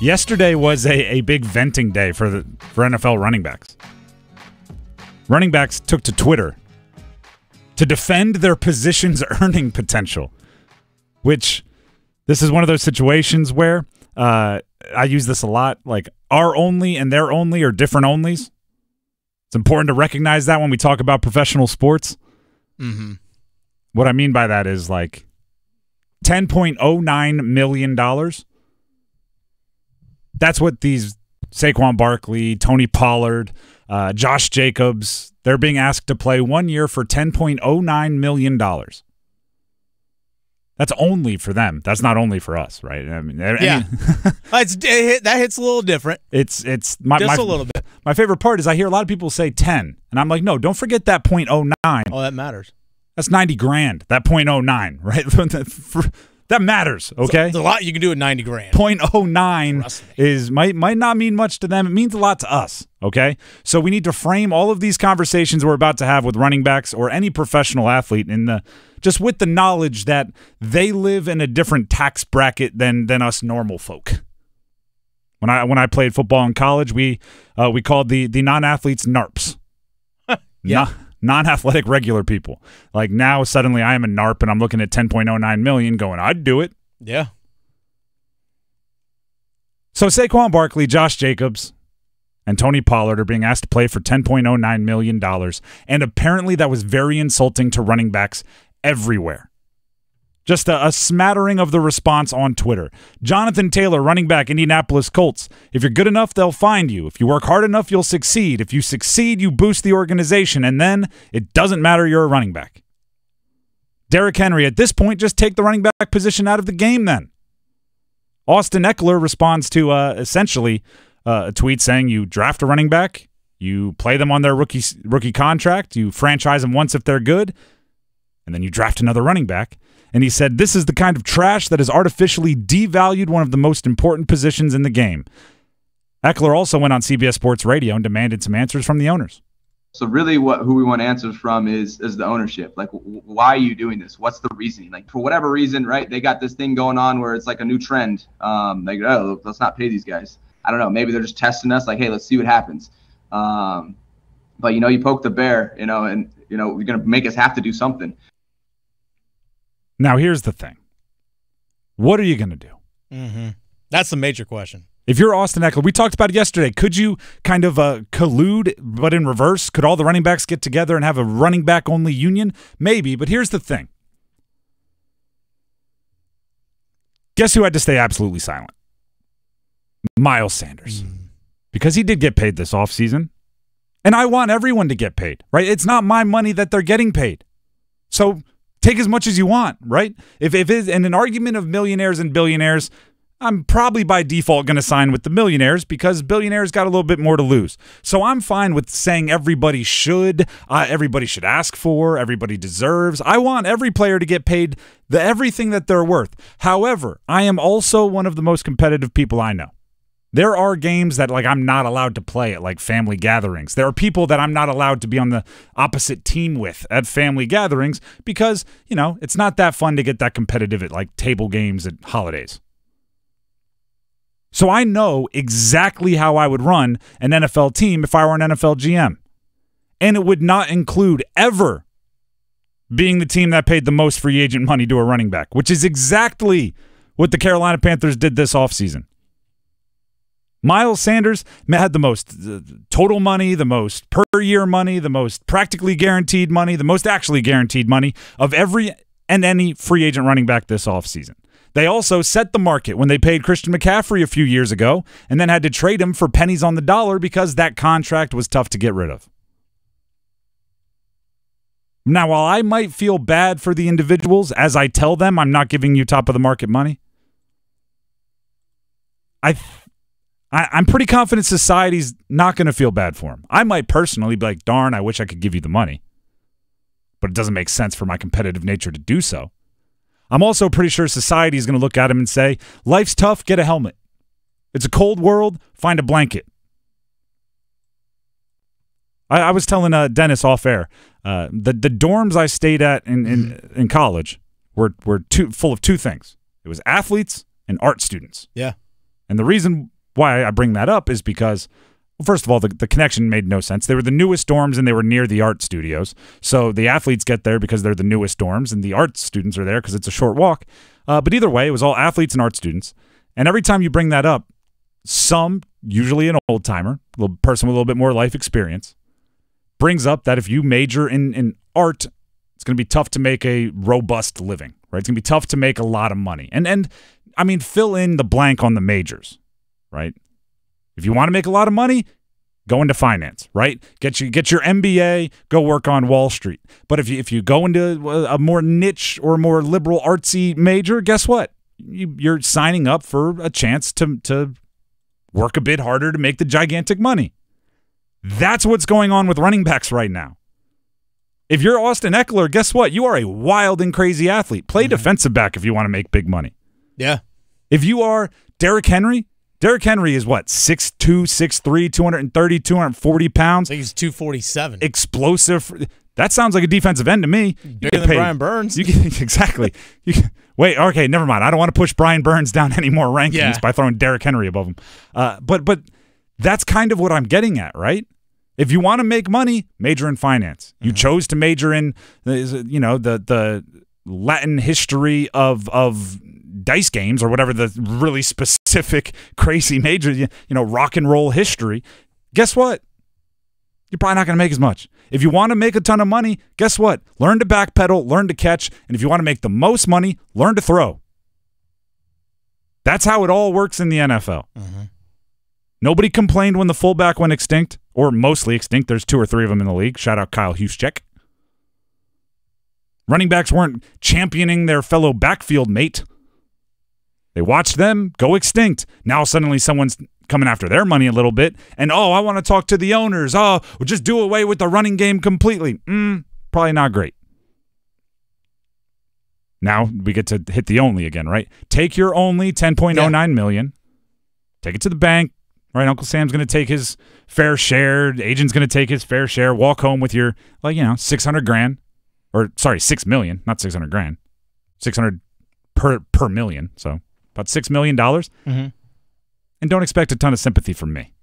Yesterday was a big venting day for NFL running backs. Running backs took to Twitter to defend their position's earning potential, which this is one of those situations where I use this a lot, like our only and their only are different onlys. It's important to recognize that when we talk about professional sports. Mm-hmm. What I mean by that is like $10.09 million. That's what these Saquon Barkley, Tony Pollard, Josh Jacobs, they're being asked to play 1 year for $10.09 million. That's only for them. That's not only for us, right? I mean, yeah. That hits a little different. It's just a little bit. My favorite part is I hear a lot of people say 10, and I'm like, no, don't forget that .09. Oh, that matters. That's $90,000. That .09, right? That matters, okay? It's a lot you can do with $90,000. .09 might not mean much to them. It means a lot to us, okay? So we need to frame all of these conversations we're about to have with running backs or any professional athlete just with the knowledge that they live in a different tax bracket than us normal folk. When I played football in college, we called the non-athletes NARPs. Yeah. Non-athletic regular people. Like now suddenly I am a NARP and I'm looking at $10.09 million going, I'd do it. Yeah. So Saquon Barkley, Josh Jacobs, and Tony Pollard are being asked to play for $10.09 million. And apparently that was very insulting to running backs everywhere. Just a smattering of the response on Twitter. Jonathan Taylor, running back, Indianapolis Colts. If you're good enough, they'll find you. If you work hard enough, you'll succeed. If you succeed, you boost the organization, and then it doesn't matter you're a running back. Derrick Henry, at this point, just take the running back position out of the game then. Austin Eckler responds to essentially a tweet saying you draft a running back, you play them on their rookie contract, you franchise them once if they're good, and then you draft another running back. And he said, this is the kind of trash that has artificially devalued one of the most important positions in the game. Eckler also went on CBS Sports Radio and demanded some answers from the owners. So really who we want answers from is the ownership. Like, why are you doing this? What's the reasoning? Like, for whatever reason, right, they got this thing going on where it's like a new trend. Like, oh, let's not pay these guys. I don't know. Maybe they're just testing us. Like, hey, let's see what happens. But, you poke the bear, and, you're going to make us have to do something. Now, here's the thing. What are you going to do? Mm-hmm. That's the major question. If you're Austin Eckler, we talked about it yesterday. Could you kind of collude, but in reverse? Could all the running backs get together and have a running back-only union? Maybe, but here's the thing. Guess who had to stay absolutely silent? Miles Sanders. Because he did get paid this offseason. And I want everyone to get paid, right? It's not my money that they're getting paid. So take as much as you want, right? If it's in an argument of millionaires and billionaires, I'm probably by default going to sign with the millionaires because billionaires got a little bit more to lose. So I'm fine with saying everybody should ask for, everybody deserves. I want every player to get paid everything that they're worth. However, I am also one of the most competitive people I know. There are games that I'm not allowed to play at family gatherings. There are people that I'm not allowed to be on the opposite team with at family gatherings because, it's not that fun to get that competitive at table games at holidays. So I know exactly how I would run an NFL team if I were an NFL GM. And it would not include ever being the team that paid the most free agent money to a running back, which is exactly what the Carolina Panthers did this offseason. Miles Sanders had the most total money, the most per-year money, the most practically guaranteed money, the most actually guaranteed money of every and any free agent running back this offseason. They also set the market when they paid Christian McCaffrey a few years ago and then had to trade him for pennies on the dollar because that contract was tough to get rid of. Now, while I might feel bad for the individuals as I tell them I'm not giving you top-of-the-market money, I'm pretty confident society's not going to feel bad for him. I might personally be like, darn, I wish I could give you the money. But it doesn't make sense for my competitive nature to do so. I'm also pretty sure society is going to look at him and say, life's tough, get a helmet. It's a cold world, find a blanket. I was telling Dennis off air, the dorms I stayed at in college were full of two things. It was athletes and art students. Yeah. And the reason why I bring that up is because, well, first of all, the connection made no sense. They were the newest dorms and they were near the art studios. So the athletes get there because they're the newest dorms and the art students are there because it's a short walk. But either way, it was all athletes and art students. And every time you bring that up, usually an old timer, a little person with a little bit more life experience, brings up that if you major in art, it's going to be tough to make a robust living, right? It's going to be tough to make a lot of money. And I mean, fill in the blank on the majors, right? If you want to make a lot of money, go into finance, right? Get your MBA, go work on Wall Street. But if you go into a more niche or more liberal artsy major, guess what? You're signing up for a chance to work a bit harder to make the gigantic money. That's what's going on with running backs right now. If you're Austin Eckler, guess what? You are a wild and crazy athlete. Play defensive back if you want to make big money. Yeah. If you are Derrick Henry is what? 6'2", 6'3", 230, 240 pounds. I think he's 247. Explosive. That sounds like a defensive end to me. Bigger than Brian Burns. Exactly. Wait, okay, never mind. I don't want to push Brian Burns down any more rankings by throwing Derrick Henry above him. But that's kind of what I'm getting at, right? If you want to make money, major in finance. You chose to major in, the Latin history of dice games or whatever the really specific, crazy major, rock and roll history. Guess what? You're probably not going to make as much. If you want to make a ton of money, guess what? Learn to backpedal, learn to catch, and if you want to make the most money, learn to throw. That's how it all works in the NFL. Nobody complained when the fullback went extinct, or mostly extinct. There's 2 or 3 of them in the league. Shout out Kyle Juszczyk. Running backs weren't championing their fellow backfield mate. They watched them go extinct. Now suddenly someone's coming after their money a little bit, and I want to talk to the owners. We'll just do away with the running game completely. Probably not great. Now we get to hit the only again, right? Take your only $10.09 million. Take it to the bank. Right, Uncle Sam's going to take his fair share. The agent's going to take his fair share. Walk home with your, $600,000, or sorry, $6 million, not $600,000, $600 per million. So about $6 million, and don't expect a ton of sympathy from me.